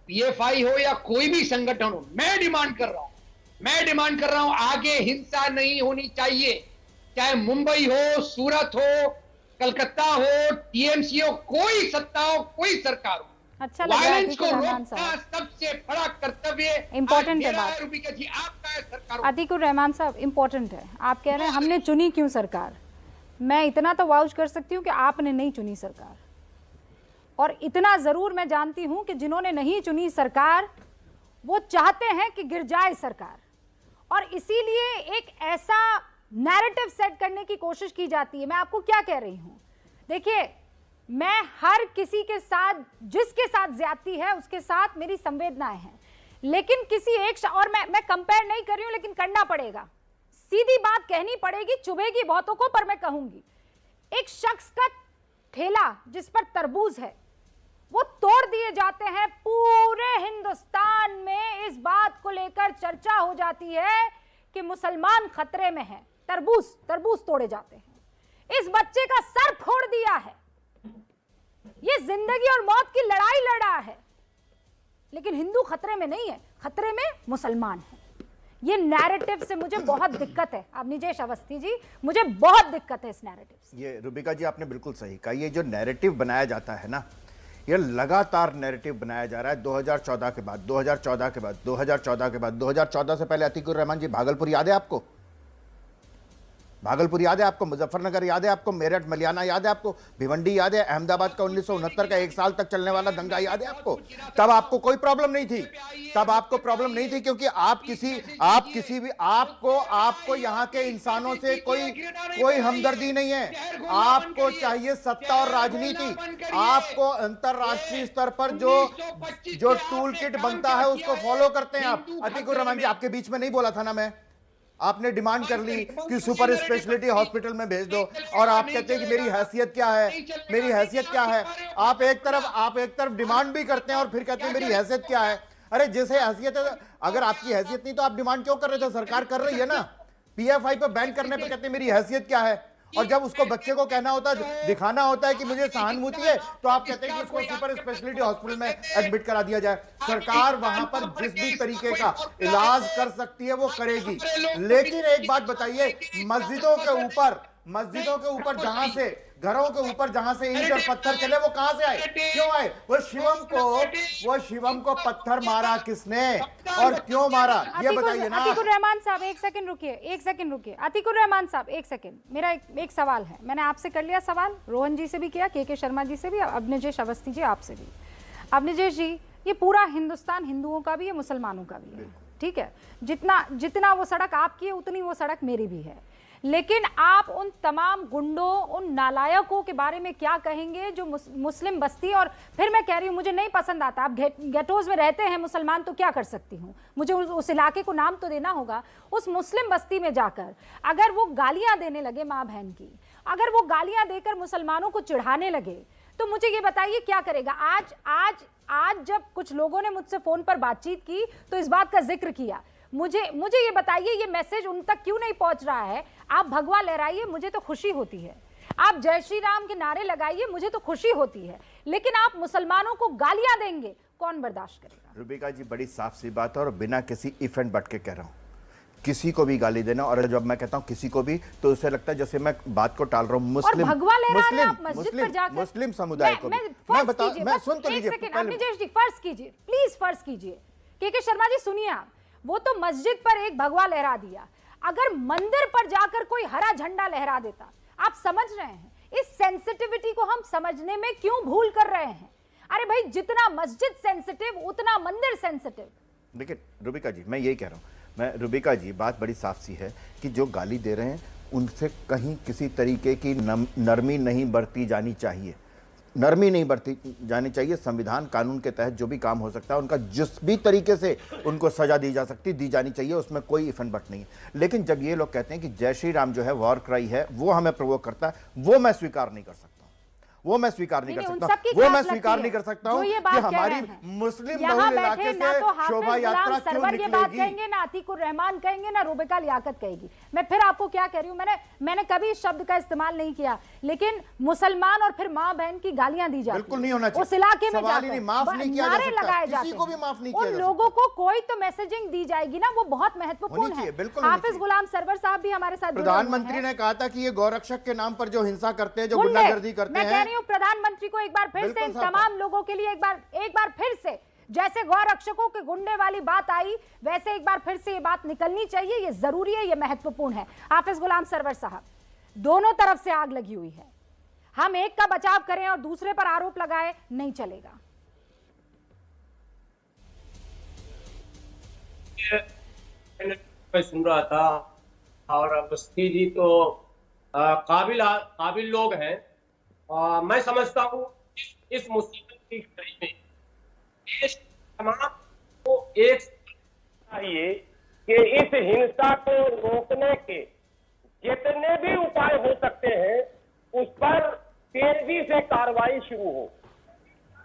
पीएफआई हो या कोई भी संगठन हो, मैं डिमांड कर रहा हूं आगे हिंसा नहीं होनी चाहिए। चाहे मुंबई हो, सूरत हो, कलकत्ता हो, टीएमसी हो, कोई सत्ता हो, कोई सरकार हो, अच्छा लगा वायलेंस को रहमान रोकना साहब, सबसे बड़ा कर्तव्य इंपॉर्टेंट है बात। रुबिका जी आपका है, सरकार। अतीकुर रहमान साहब, इंपॉर्टेंट है। आप कह रहे हैं हमने चुनी क्यों सरकार? मैं इतना तो वाउच कर सकती हूँ कि आपने नहीं चुनी सरकार, और इतना जरूर मैं जानती हूं कि जिन्होंने नहीं चुनी सरकार वो चाहते हैं कि गिर जाए सरकार, और इसीलिए एक ऐसा नैरेटिव सेट करने की कोशिश की जाती है। मैं आपको क्या कह रही हूं, देखिए, मैं हर किसी के साथ, जिसके साथ ज्यादती है उसके साथ मेरी संवेदनाएं हैं, लेकिन किसी एक और मैं कंपेयर नहीं कर रही हूं, लेकिन करना पड़ेगा, सीधी बात कहनी पड़ेगी, चुभेगी बहुतों को पर मैं कहूंगी। एक शख्स का ठेला जिस पर तरबूज है वो तोड़ दिए जाते हैं। पूरे हिंदुस्तान में इस बात को लेकर चर्चा हो जाती है कि मुसलमान खतरे में हैं, तरबूज तोड़े जाते हैं। इस बच्चे का सर फोड़ दिया है, ये जिंदगी और मौत की लड़ाई लड़ा है, लेकिन हिंदू खतरे में नहीं है, खतरे में मुसलमान है। ये नैरेटिव से मुझे बहुत दिक्कत है। अब निजेश अवस्थी जी, मुझे बहुत दिक्कत है इस नैरेटिव से। ये रुबिका जी आपने बिल्कुल सही कहा, ये जो नैरेटिव बनाया जाता है ना, ये लगातार नैरेटिव बनाया जा रहा है। 2014 के बाद 2014 के बाद 2014 के बाद 2014 से पहले अतीकुर रहमान जी, भागलपुर याद है आपको? भागलपुर याद है आपको? मुजफ्फरनगर याद है आपको? मेरठ मलियाना याद है आपको? भिवंडी याद है? अहमदाबाद का 1969 का 1 साल तक चलने वाला दंगा याद है आपको? तब आपको कोई प्रॉब्लम नहीं थी, तब आपको प्रॉब्लम नहीं थी, क्योंकि आप किसी भी आपको यहाँ के इंसानों से कोई हमदर्दी नहीं है। आपको चाहिए सत्ता और राजनीति। आपको अंतरराष्ट्रीय स्तर पर जो टूल किट बनता है उसको फॉलो करते हैं आप। अतीकुर रहमान जी, आपके बीच में नहीं बोला था ना मैं, आपने डिमांड कर ली कि सुपर स्पेशलिटी हॉस्पिटल में भेज दो, और आप कहते हैं कि मेरी हैसियत क्या है, मेरी हैसियत क्या है। आप एक तरफ डिमांड भी करते हैं और फिर कहते हैं मेरी हैसियत क्या है। अरे जैसे हैसियत है, अगर आपकी हैसियत नहीं तो आप डिमांड क्यों कर रहे थे? सरकार कर रही है ना। पीएफआई पे बैन करने पे कहते हैं मेरी हैसियत क्या है, और जब उसको बच्चे को कहना होता है, दिखाना होता है कि मुझे सहानुभूति है, तो आप कहते हैं कि उसको सुपर स्पेशलिटी हॉस्पिटल में एडमिट करा दिया जाए। सरकार वहां पर जिस भी तरीके का इलाज कर सकती है वो करेगी। लेकिन एक बात बताइए, मस्जिदों के ऊपर जहां से, घरों के ऊपर जहां से ईंट और पत्थर चले, वो कहां से आए, क्यों आए? वो शिवम को पत्थर मारा किसने और क्यों मारा, ये बताइए ना। अतीकुर रहमान साहब, एक सेकंड रुकिए। अतीकुर रहमान साहब, एक सेकंड, मेरा एक सवाल है। मैंने आपसे कर लिया सवाल, रोहन जी से भी किया, के शर्मा जी से भी, अब निजेश अवस्थी जी आपसे भी। अब निजेश जी, ये पूरा हिंदुस्तान हिंदुओं का भी है, मुसलमानों का भी है, ठीक है। जितना वो सड़क आपकी है उतनी वो सड़क मेरी भी है। लेकिन आप उन तमाम गुंडों, उन नालायकों के बारे में क्या कहेंगे जो मुस्लिम बस्ती, और फिर मैं कह रही हूँ मुझे नहीं पसंद आता, आप गेटोज में रहते हैं मुसलमान तो क्या कर सकती हूँ, मुझे उस इलाके को नाम तो देना होगा। उस मुस्लिम बस्ती में जाकर अगर वो गालियां देने लगे माँ बहन की, अगर वो गालियां देकर मुसलमानों को चिढ़ाने लगे, तो मुझे ये बताइए क्या करेगा। आज जब कुछ लोगों ने मुझसे फोन पर बातचीत की तो इस बात का जिक्र किया, मुझे ये बताइए ये मैसेज उन तक क्यों नहीं पहुंच रहा है। आप भगवा लहराइए, मुझे तो खुशी होती है, आप जय श्री राम के नारे लगाइए, मुझे तो खुशी होती है, लेकिन आप मुसलमानों को गालियां देंगे, कौन बर्दाश्त करेगा। रुबिका जी, बड़ी साफ सी बात है और बिना किसी इफ एंड बट के कह रहा हूं, किसी को भी गाली देना, और जब मैं कहता हूं किसी को भी तो उसे लगता है जैसे मैं बात को टाल रहा हूं। मुस्लिम समुदाय को मैं सुन तो लीजिए, फर्ज कीजिए प्लीज, फर्ज कीजिए के शर्मा जी, सुनिए आप, वो तो मस्जिद पर एक भगवा लहरा दिया, अगर मंदिर पर जाकर कोई हरा झंडा लहरा देता, आप समझ रहे हैं इस सेंसिटिविटी को हम समझने में क्यों भूल कर रहे हैं। अरे भाई, जितना मस्जिद सेंसिटिव उतना मंदिर सेंसिटिव। देखिए रुबिका जी, मैं यही कह रहा हूं, रुबिका जी बात बड़ी साफ सी है कि जो गाली दे रहे हैं उनसे कहीं किसी तरीके की नरमी नहीं बरती जानी चाहिए, नरमी नहीं बरती जानी चाहिए। संविधान कानून के तहत जो भी काम हो सकता है उनका जिस भी तरीके से उनको सजा दी जानी चाहिए, उसमें कोई इफ एंड बट नहीं है। लेकिन जब ये लोग कहते हैं कि जय श्री राम जो है वॉर क्राई है, वो हमें प्रोवोक करता है, वो मैं स्वीकार नहीं कर सकता, वो मैं स्वीकार नहीं कर सकता हूं कि हमारी मुस्लिम बहुल इलाके से शोभा यात्रा क्यों निकलेगी। ना अतीकुर रहमान कहेंगे, ना रुबिका लियाकत कहेगी। मैं फिर आपको क्या कह रही हूं, मैंने कभी इस शब्द का इस्तेमाल नहीं किया, लेकिन मुसलमान और फिर माँ बहन की गालियां दी जाती, बिल्कुल नहीं होना चाहिए। उस इलाके में माफ नहीं किया जा सकता, किसी को भी माफ नहीं किया जा सकता। उन लोगों को कोई तो मैसेजिंग दी जाएगी ना, वो बहुत महत्वपूर्ण है। हाफिज गुलाम सरवर साहब भी हमारे साथ, प्रधानमंत्री ने कहा था कि ये गौरक्षक के नाम पर जो हिंसा करते हैं, जो गुंडागर्दी करते हैं, प्रधानमंत्री को एक बार फिर से इन तमाम लोगों के लिए एक बार फिर से, जैसे गौरक्षकों के गुंडे वाली बात आई, वैसे एक बार फिर से ये बात निकलनी चाहिए, ये जरूरी है, ये महत्वपूर्ण है। हाफिज गुलाम सरवर साहब, दोनों तरफ से आग लगी हुई है, हम एक का बचाव करें और दूसरे पर आरोप लगाए नहीं चलेगा। मैं सुन रहा था, और अवस्थी जी तो काबिल लोग हैं। मैं समझता हूँ इस मुसीबत की घड़ी में देश तमाम को एक चाहिए कि इस हिंसा को रोकने के जितने भी उपाय हो सकते हैं उस पर तेजी से कार्रवाई शुरू हो।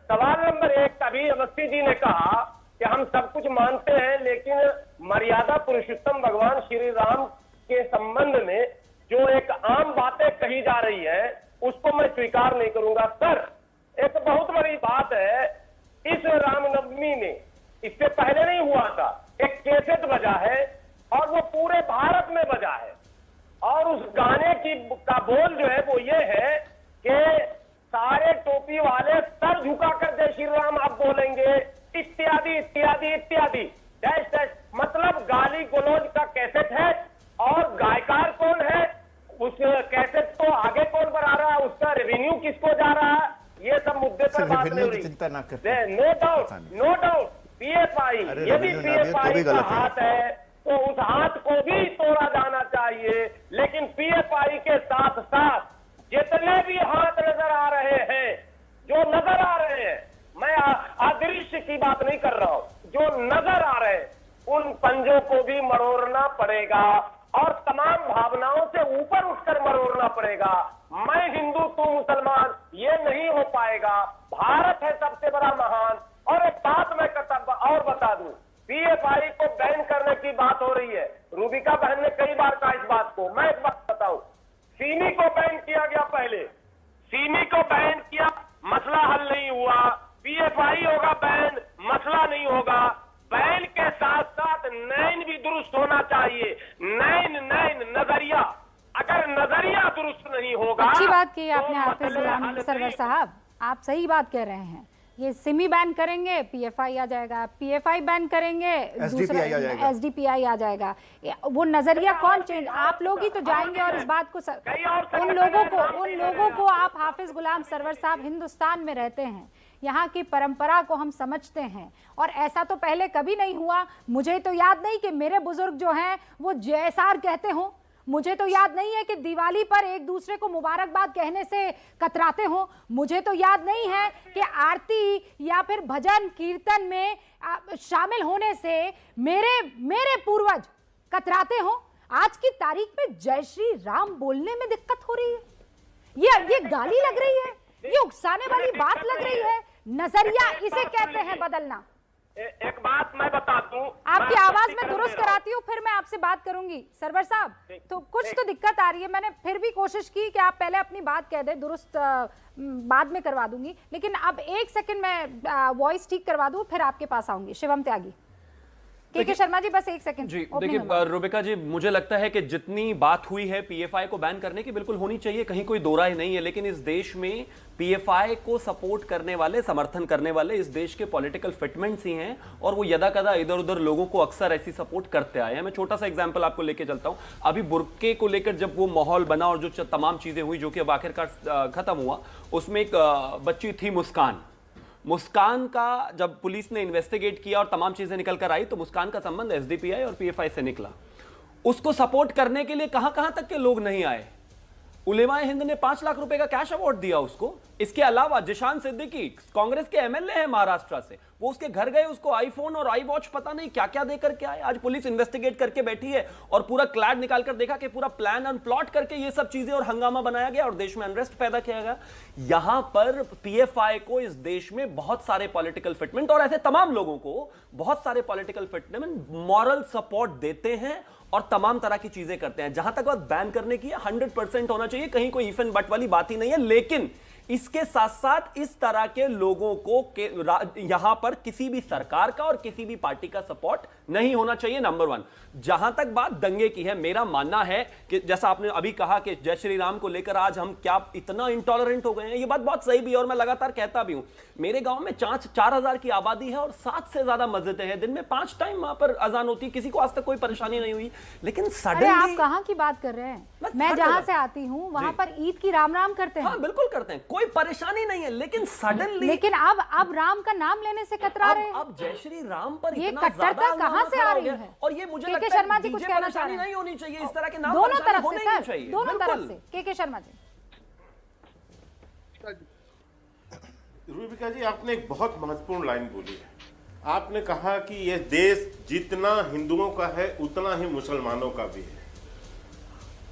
सवाल नंबर 1, तभी अवस्थी जी ने कहा कि हम सब कुछ मानते हैं, लेकिन मर्यादा पुरुषोत्तम भगवान श्री राम के संबंध में जो एक आम बातें कही जा रही है उसको मैं स्वीकार नहीं करूंगा। सर, एक बहुत बड़ी बात है, इस रामनवमी में इससे पहले नहीं हुआ था, एक कैसेट बजा है और वो पूरे भारत में बजा है, और उस गाने का बोल जो है वो ये है कि सारे टोपी वाले सर झुकाकर जय श्री राम आप बोलेंगे, इत्यादि इत्यादि इत्यादि, डैश डैश, मतलब गाली गलौज का कैसेट है। और गायकार कौन है, उस कैसेट को आगे कौन बढ़ा रहा है, उसका रेवेन्यू किसको जा रहा है, ये सब मुद्दे पर बात नहीं हो रही। चिंता ना कर, नो डाउट पीएफआई, यदि पीएफआई का हाथ है तो उस हाथ को भी तोड़ा जाना चाहिए, लेकिन पीएफआई के साथ साथ जितने भी हाथ नजर आ रहे हैं, जो नजर आ रहे हैं, मैं अदृश्य की बात नहीं कर रहा हूं, जो नजर आ रहे हैं उन पंजों को भी मरोड़ना पड़ेगा और तमाम भावनाओं से ऊपर उठकर मरोड़ना पड़ेगा। मैं हिंदू, तू मुसलमान, ये नहीं हो पाएगा। भारत है सबसे बड़ा महान। और एक बात मैं और बता दूं, पीएफआई को बैन करने की बात हो रही है, रूबिका बहन ने कई बार कहा इस बात को, मैं एक बात बताऊं, सिमी को बैन किया गया, पहले सिमी को बैन किया, मसला हल नहीं हुआ, पीएफआई होगा बैन, मसला नहीं होगा। बैन के साथ साथ नैन भी दुरुस्त होना चाहिए, नैन नजरिया, अगर नजरिया दुरुस्त नहीं होगा। अच्छी बात की आपने हाफिज गुलाम सरवर साहब, आप सही बात कह रहे हैं। ये सिमी बैन करेंगे पीएफआई आ जाएगा, पीएफआई बैन करेंगे दूसरा एसडीपीआई आ जाएगा। वो नजरिया कौन चेंज, आप लोग ही तो जाएंगे और इस बात को उन लोगों को आप हाफिज गुलाम सरवर साहब हिंदुस्तान में रहते हैं, यहाँ की परंपरा को हम समझते हैं, और ऐसा तो पहले कभी नहीं हुआ। मुझे तो याद नहीं कि मेरे बुजुर्ग जो हैं वो जयसार कहते हों, मुझे तो याद नहीं है कि दिवाली पर एक दूसरे को मुबारकबाद कहने से कतराते हों, मुझे तो याद नहीं है कि आरती या फिर भजन कीर्तन में शामिल होने से मेरे पूर्वज कतराते हों। आज की तारीख में जय श्री राम बोलने में दिक्कत हो रही है, ये गाली लग रही है, ये उकसाने वाली बात लग रही है। नजरिया इसे कहते हैं बदलना। एक बात मैं बता दूं, आपकी आवाज में दुरुस्त कराती हूँ, फिर मैं आपसे बात करूंगी। सरवर साहब, तो कुछ तो दिक्कत आ रही है, मैंने फिर भी कोशिश की कि आप पहले अपनी बात कह दें, दुरुस्त बाद में करवा दूंगी, लेकिन अब 1 सेकंड मैं वॉइस ठीक करवा दूं, फिर आपके पास आऊंगी। शिवम त्यागी, के शर्मा जी, बस 1 सेकंड। जी देखिए रुबिका जी, मुझे लगता है कि जितनी बात हुई है पीएफआई को बैन करने की, बिल्कुल होनी चाहिए, कहीं कोई दो राय नहीं है, लेकिन इस देश में पीएफआई को सपोर्ट करने वाले, समर्थन करने वाले इस देश के पॉलिटिकल फिटमेंट्स ही हैं, और वो यदा कदा इधर उधर लोगों को अक्सर ऐसी सपोर्ट करते आए हैं। मैं छोटा सा एग्जांपल आपको लेके चलता हूं। अभी बुर्के को लेकर जब वो माहौल बना और जो तमाम चीजें हुई, जो कि अब आखिरकार खत्म हुआ, उसमें एक बच्ची थी मुस्कान का जब पुलिस ने इन्वेस्टिगेट किया और तमाम चीजें निकल कर आई, तो मुस्कान का संबंध एसडीपीआई और पीएफआई से निकला। उसको सपोर्ट करने के लिए कहां तक के लोग नहीं आए। उलेमाए हिंद ने 5 लाख रुपए का कैश अवार्ड दिया उसको। इसके अलावा जिशान सिद्दीकी कांग्रेस के एमएलए हैं महाराष्ट्र से, वो उसके घर गए, उसको आईफोन और आई वॉच पता नहीं क्या क्या देकर के आए। आज पुलिस इन्वेस्टिगेट करके बैठी है और पूरा क्लैड निकालकर देखा कि पूरा प्लान एंड प्लॉट करके ये सब चीजें और हंगामा बनाया गया और देश में अनरेस्ट पैदा किया गया। यहां पर पीएफआई को इस देश में बहुत सारे पॉलिटिकल फिटमेंट और ऐसे तमाम लोगों को बहुत सारे पॉलिटिकल फिटमेंट मॉरल सपोर्ट देते हैं और तमाम तरह की चीजें करते हैं। जहां तक बात बैन करने की है, 100% होना चाहिए, कहीं कोई इफ एंड बट वाली बात ही नहीं है, लेकिन इसके साथ साथ इस तरह के लोगों को यहां पर किसी भी सरकार का और किसी भी पार्टी का सपोर्ट नहीं होना चाहिए, नंबर 1। जहां तक बात दंगे की है, मेरा मानना है कि जैसा आपने अभी कहा कि जय श्री राम को लेकर आज हम क्या इतना इंटॉलरेंट हो गए हैं, ये बात बहुत सही भी है और मैं लगातार कहता भी हूं। मेरे गांव में 4000 की आबादी है और 7 से ज्यादा मस्जिदें हैं, दिन में 5 टाइम वहां पर अजान होती है, किसी को आज तक कोई परेशानी नहीं हुई। लेकिन सडनली आप कहां की बात कर रहे हैं? मैं जहां से आती हूं वहां पर ईद की राम राम करते हैं। हाँ बिल्कुल करते हैं, कोई परेशानी नहीं है, लेकिन सडनली अब राम का नाम लेने से कतरा रहे हैं। अब जय श्री राम पर ये इतना कट्टरता कहां से आ रही है? और ये मुझे लगता है शर्मा जी कुछ कहना चाह रहे हैं? नहीं होनी चाहिए, इस तरह के नाम दोनों तरफ होने से नहीं सर, चाहिए, दोनों तरफ से। के शर्मा जी। रूबिका जी, आपने एक बहुत महत्वपूर्ण लाइन बोली है। आपने कहा कि यह देश जितना हिंदुओं का है उतना ही मुसलमानों का भी है।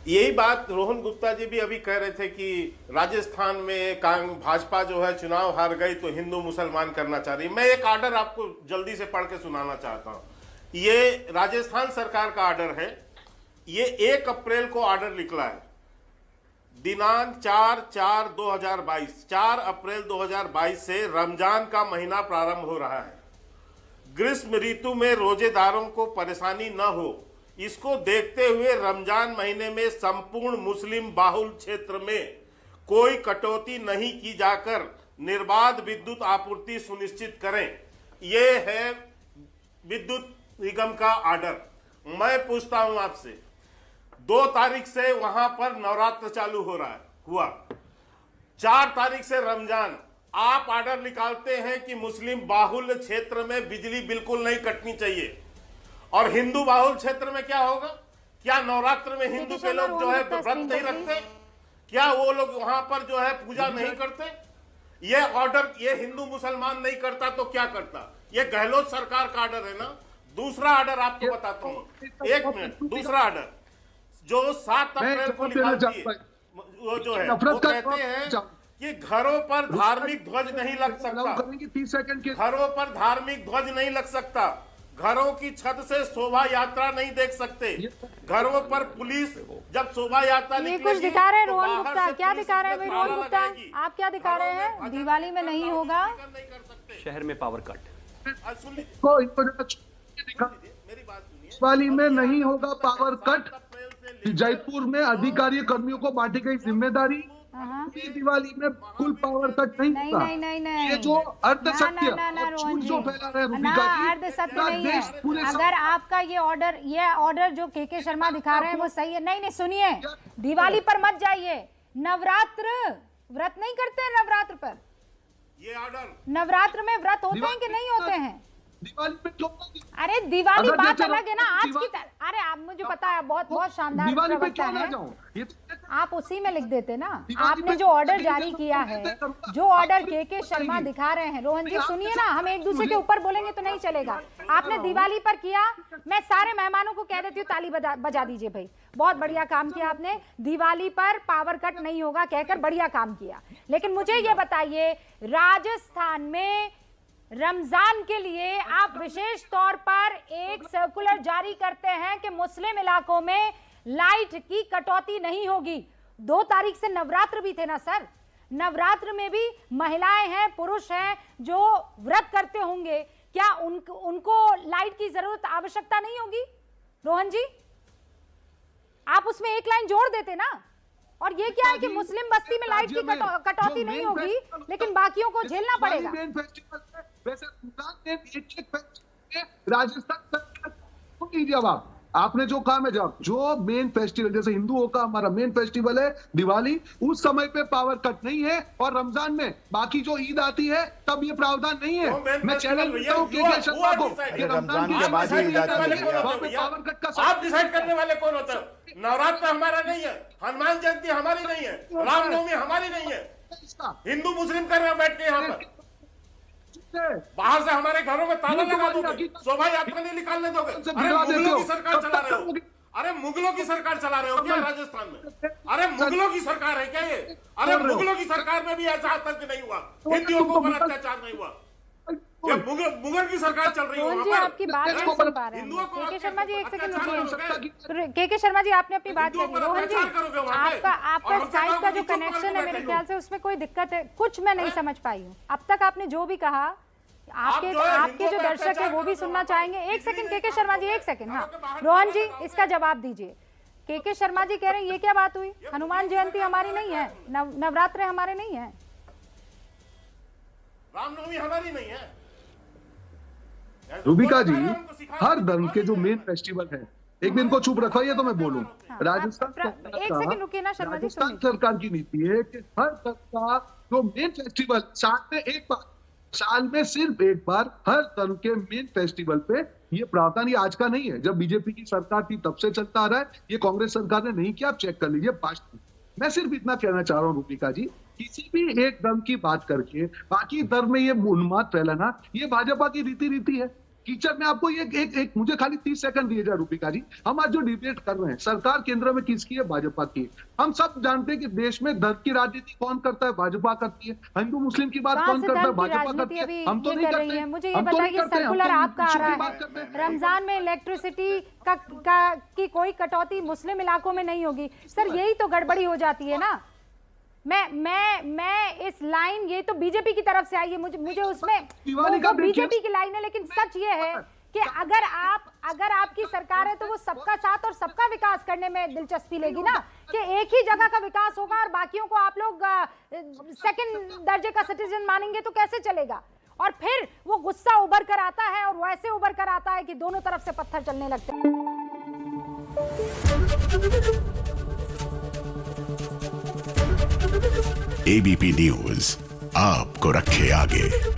यही बात रोहन गुप्ता जी भी अभी कह रहे थे कि राजस्थान में भाजपा जो है चुनाव हार गई तो हिंदू मुसलमान करना चाह रही है। मैं एक ऑर्डर आपको जल्दी से पढ़ के सुनाना चाहता हूं। ये राजस्थान सरकार का ऑर्डर है, ये 1 अप्रैल को ऑर्डर निकला है, दिनांक 4/4/2022। 4 अप्रैल 2022 से रमजान का महीना प्रारंभ हो रहा है। ग्रीष्म ऋतु में रोजेदारों को परेशानी न हो, इसको देखते हुए रमजान महीने में संपूर्ण मुस्लिम बाहुल क्षेत्र में कोई कटौती नहीं की जाकर निर्बाध विद्युत आपूर्ति सुनिश्चित करें। यह है विद्युत निगम का ऑर्डर। मैं पूछता हूं आपसे, 2 तारीख से वहां पर नवरात्र चालू हो रहा है, हुआ 4 तारीख से रमजान। आप ऑर्डर निकालते हैं कि मुस्लिम बाहुल्य क्षेत्र में बिजली बिल्कुल नहीं कटनी चाहिए, और हिंदू बाहुल क्षेत्र में क्या होगा? क्या नवरात्र में हिंदू के लोग जो है व्रत नहीं रखते? क्या वो लोग वहां पर जो है पूजा नहीं करते? ये ऑर्डर ये हिंदू मुसलमान नहीं करता तो क्या करता? ये गहलोत सरकार का ऑर्डर है ना। दूसरा ऑर्डर आपको बताता हूं, 1 मिनट। दूसरा ऑर्डर जो 7 अप्रैल को निकालती है, वो जो है वो कहते हैं कि घरों पर धार्मिक ध्वज नहीं लग सकता। 30 सेकंड के घरों पर धार्मिक ध्वज नहीं लग सकता, घरों की छत से शोभा यात्रा नहीं देख सकते, घरों पर पुलिस जब शोभा यात्रा निकलेगी, कुछ दिखा रहे हैं तो रोहन बाहर गुप्ता, से क्या पुलिस दिखा रहे हैं भाई ताला रोहन गुप्ता? लगाएगी। आप क्या दिखा रहे हैं? दिवाली में नहीं होगा, शहर में पावर कट। मेरी बात सुनिए, दिवाली में नहीं होगा पावर कट। जयपुर में अधिकारी कर्मियों को बांटी गई जिम्मेदारी, दिवाली में फुल पावर कट नहीं होगा। नहीं। ये जो अर्ध सत्य ना, और झूठ जो फैला रहे हैं ना, रूबिका जी, अर्ध सत्य पूरा नहीं देश है। पूरे अगर आपका ये ऑर्डर जो के शर्मा दिखा रहे हैं वो सही है। नहीं सुनिए, दिवाली पर मत जाइए, नवरात्र व्रत नहीं करते हैं नवरात्र पर। ये ऑर्डर नवरात्र में व्रत होते हैं कि नहीं होते हैं? दिवाली पे क्यों? अरे दिवाली अगर बात जैसे अलग है ना, आज की दिवाली- अरे आप मुझे पता है, बहुत बहुत शानदार दिवाली पे प्रवक्ता क्यों ना है। जाऊं? ये तो आप उसी में लिख देते ना। दिवाली आपने पे जो ऑर्डर दिवाली जारी पे किया तो है, मैं करूंगा। जो ऑर्डर आप के मुझे शर्मा बताइए। दिखा रहे हैं, रोहन जी आप सुनिए जैसे ना, हम एक दूसरे के ऊपर बोलेंगे तो नहीं चलेगा। आपने दिवाली पर किया, मैं सारे मेहमानों को कह देती हूँ ताली बजा दीजिए भाई, बहुत बढ़िया काम किया आपने। दिवाली पर पावर कट नहीं होगा कहकर बढ़िया काम किया। लेकिन मुझे ये बताइए, राजस्थान में रमजान के लिए आप विशेष तौर पर एक सर्कुलर जारी करते हैं कि मुस्लिम इलाकों में लाइट की कटौती नहीं होगी। 2 तारीख से नवरात्र भी थे ना सर, नवरात्र में भी महिलाएं हैं, पुरुष हैं जो व्रत करते होंगे, क्या उनको लाइट की जरूरत आवश्यकता नहीं होगी? रोहन जी, आप उसमें एक लाइन जोड़ देते ना। और ये क्या है कि मुस्लिम बस्ती में लाइट की कटौती नहीं होगी, लेकिन बाकियों को झेलना पड़ेगा। मेन फेस्टिवल है, वैसे रमजान में एक फेस्टिवल है, राजस्थान सरकार को नहीं जवाब। आपने जो कहा मैं जवाब, जो मेन फेस्टिवल जैसे हिंदुओं का हमारा मेन फेस्टिवल है दिवाली, उस समय पे पावर कट नहीं है, और रमजान में बाकी जो ईद आती है तब ये प्रावधान नहीं है। मैं चैलेंज करता हूं के शर्मा को, रमजान के बाद ही ईद आती है। पावर कट का आप डिसाइड करने वाले कौन होते हैं? नवरात्र हमारा नहीं है, हनुमान जयंती हमारी नहीं है, रामनवमी हमारी नहीं है। हिंदू मुस्लिम कर रहे हैं बैठ के यहाँ पर, बाहर से हमारे घरों में ताला लगा दोगे, शोभा यात्रा नहीं निकालने दोगे। अरे मुगलों की सरकार चला रहे हो, अरे मुगलों की सरकार चला रहे हो क्या राजस्थान में? अरे मुगलों की सरकार है क्या ये? अरे मुगलों की सरकार में भी ऐसा आतंक नहीं हुआ, हिंदुओं के ऊपर अत्याचार नहीं हुआ। ये मुगल की सरकार चल रही रोहन जी, है। आपकी बात नहीं सुन पा रहे हैं। के शर्मा जी, एक सेकंड रुकिए। के शर्मा जी, आपने अपनी बात करी। रोहन जी, आपका स्काइप का जो कनेक्शन है, मेरे ख्याल से उसमें कोई दिक्कत है, कुछ मैं नहीं समझ पाई हूँ। अब तक आपने जो भी कहा, आपके जो दर्शक है वो भी सुनना चाहेंगे। एक सेकंड के शर्मा जी, एक सेकंड। हाँ रोहन जी, इसका जवाब दीजिए। के शर्मा जी कह रहे हैं ये क्या बात हुई, हनुमान जयंती हमारी नहीं है, नवरात्र हमारे नहीं है, रामनवमी हमारी नहीं है। रूबिका जी, हर धर्म के जो मेन फेस्टिवल है, एक दिन को चुप रखवाइए तो मैं बोलूं। राजस्थान एक सेकंड रुकिए ना शर्मा जी, राजस्थान सरकार की नीति है कि हर धर्म का जो मेन फेस्टिवल साल में सिर्फ एक बार हर धर्म के मेन फेस्टिवल पे ये प्रावधान, ये आज का नहीं है, जब बीजेपी की सरकार थी तब से चलता आ रहा है। ये कांग्रेस सरकार ने नहीं किया, आप चेक कर लीजिए पास्ट में। मैं सिर्फ इतना कहना चाह रहा हूँ रूबिका जी, किसी भी एक धर्म की बात करके बाकी धर्म में ये उन्माद फैलाना, ये भाजपा की रीति है। कीचड़ में आपको एक मुझे खाली 30 सेकंड दिए जाए रूबिका जी। हम आज जो डिबेट कर रहे हैं, सरकार केंद्र में किसकी है? भाजपा की। हम सब जानते हैं कि देश में धर्म की राजनीति कौन करता है? भाजपा करती है। हिंदू मुस्लिम की बात कौन करता है? भाजपा करती है। हम तो नहीं करते। मुझे ये बताइए, सर्कुलर आपका आ रहा है, रमजान में इलेक्ट्रिसिटी की कोई कटौती मुस्लिम इलाकों में नहीं होगी। सर यही तो गड़बड़ी हो जाती है ना। मैं इस लाइन, ये तो बीजेपी की तरफ से आई है, मुझे उसमें बीजेपी की लाइन है, लेकिन सच ये है कि अगर आपकी सरकार है तो वो सबका साथ और सबका विकास करने में दिलचस्पी लेगी ना, कि एक ही जगह का विकास होगा और बाकियों को आप लोग सेकंड दर्जे का सिटीजन मानेंगे तो कैसे चलेगा? और फिर वो गुस्सा उभर कर आता है, और वैसे उभर कर आता है कि दोनों तरफ से पत्थर चलने लगते हैं। एबीपी न्यूज आपको रखे आगे।